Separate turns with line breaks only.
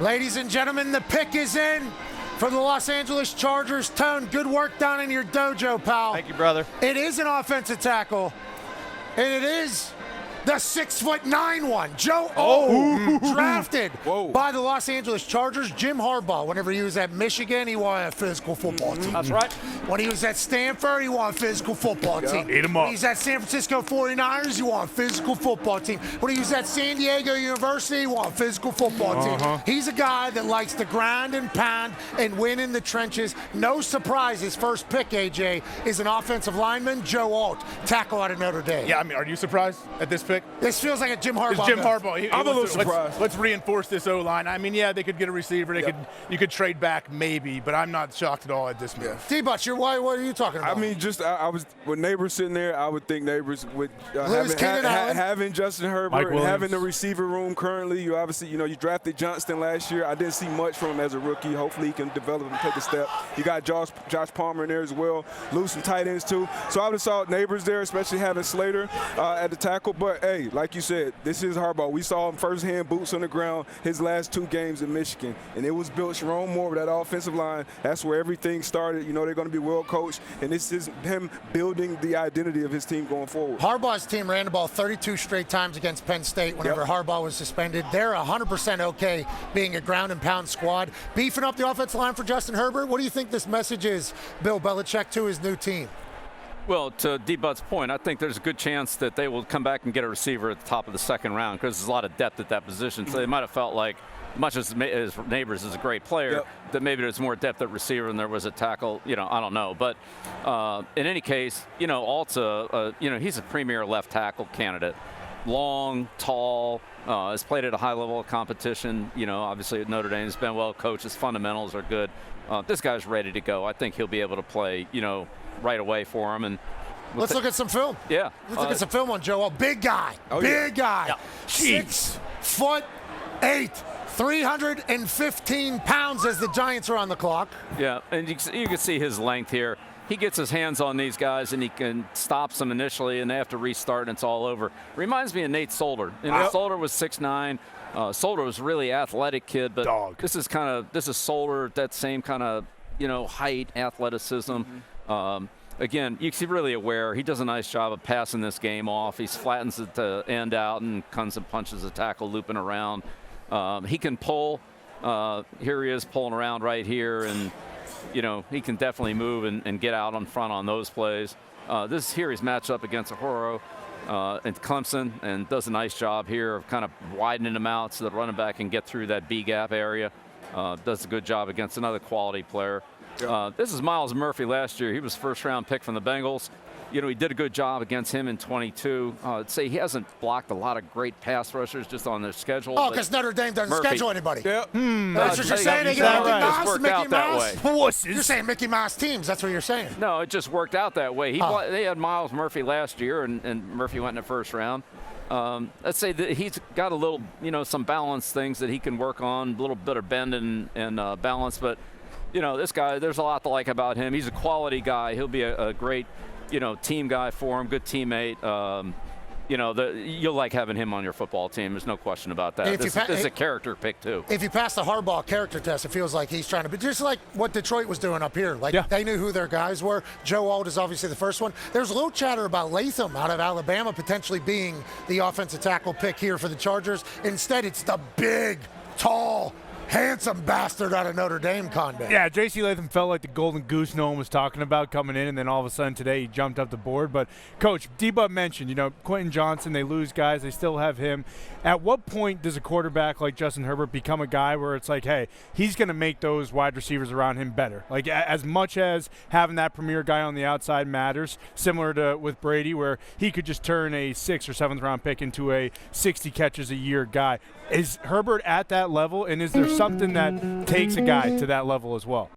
Ladies and gentlemen, the pick is in for the Los Angeles Chargers. Tone, good work down in your dojo, pal.
Thank you, brother.
It is an offensive tackle, and it is the 6'9" one, Joe O, drafted by the Los Angeles Chargers. Jim Harbaugh, whenever he was at Michigan, he wanted a physical football team.
That's right.
When he was at Stanford, he wanted a physical football team.
Eat 'em up.
When he was at San Francisco 49ers, he wanted a physical football team. When he was at San Diego University, he wanted a physical football team. He's a guy that likes to grind and pound and win in the trenches. No surprise, his first pick, AJ, is an offensive lineman, Joe Alt, tackle out of Notre Dame.
Yeah, I mean, are you surprised at this pick?
This feels like a Jim Harbaugh.
It's Jim Harbaugh.
I'm a little surprised.
Let's reinforce this O-line. I mean, yeah, they could get a receiver. You could trade back maybe, but I'm not shocked at all at this move.
D-Butch, what are you talking about?
I mean, I was with Neighbors sitting there. I would think Neighbors with having Justin Herbert and having the receiver room currently. You obviously, you drafted Johnston last year. I didn't see much from him as a rookie. Hopefully, he can develop and take a step. You got Josh Palmer in there as well. Lose some tight ends too. So I would have saw Neighbors there, especially having Slater at the tackle. But hey, like you said, this is Harbaugh. We saw him firsthand, boots on the ground, his last 2 games in Michigan. And it was built Sharon Moore with that offensive line. That's where everything started. They're going to be well coached. And this is him building the identity of his team going forward.
Harbaugh's team ran the ball 32 straight times against Penn State whenever Harbaugh was suspended. They're 100% okay being a ground and pound squad. Beefing up the offensive line for Justin Herbert. What do you think this message is, Bill Belichick, to his new team?
Well, to D-Butt's point, I think there's a good chance that they will come back and get a receiver at the top of the second round because there's a lot of depth at that position. So they might have felt like, much as Neighbors is a great player, that maybe there's more depth at receiver than there was at tackle. I don't know. But in any case, Alt's he's a premier left tackle candidate. Long, tall, has played at a high level of competition. Obviously at Notre Dame, he's been well coached. His fundamentals are good. This guy's ready to go. I think he'll be able to play, right away for him. And
let's look at some film.
Yeah.
Let's look at some film on Joe. Big guy. Big guy.
Yeah.
6'8", 315 pounds as the Giants are on the clock.
Yeah, and you can see his length here. He gets his hands on these guys and he can stop them initially, and they have to restart and it's all over. Reminds me of Nate Solder. Solder was 6'9". Solder was a really athletic kid, but this is Solder, that same kind of height, athleticism. Again, you can see really aware. He does a nice job of passing this game off. He flattens it to end out and comes and punches the tackle, looping around. He can pull. Here he is pulling around right here, and he can definitely move and get out on front on those plays. He's matched up against Ahoro and Clemson, and does a nice job here of kind of widening them out so the running back can get through that B gap area. Does a good job against another quality player. This is Myles Murphy last year. He was first-round pick from the Bengals. He did a good job against him in 22. I'd say he hasn't blocked a lot of great pass rushers just on their schedule.
Oh, because Notre Dame doesn't schedule anybody.
Yep.
That's what you're saying? They get Mickey Mouse? You're saying Mickey Mouse teams. That's what you're saying.
No, it just worked out that way. They had Myles Murphy last year, and Murphy went in the first round. Let's say that he's got a little, some balance things that he can work on, a little bit of bend and balance. But, this guy, there's a lot to like about him. He's a quality guy. He'll be a great, team guy for him, good teammate. You'll like having him on your football team. There's no question about that. This is a character pick, too.
If you pass the Harbaugh character test, it feels like he's trying to be just like what Detroit was doing up here. They knew who their guys were. Joe Alt is obviously the first one. There's a little chatter about Latham out of Alabama potentially being the offensive tackle pick here for the Chargers. Instead, it's the big, tall, handsome bastard out of Notre Dame, Conde.
Yeah, J.C. Latham felt like the golden goose no one was talking about coming in, and then all of a sudden today he jumped up the board. But, Coach, D-Butt mentioned, Quentin Johnson, they lose guys, they still have him. At what point does a quarterback like Justin Herbert become a guy where it's like, hey, he's going to make those wide receivers around him better? Like, as much as having that premier guy on the outside matters, similar to with Brady, where he could just turn a 6th or 7th round pick into a 60 catches a year guy. Is Herbert at that level, and is there something that takes a guy to that level as well?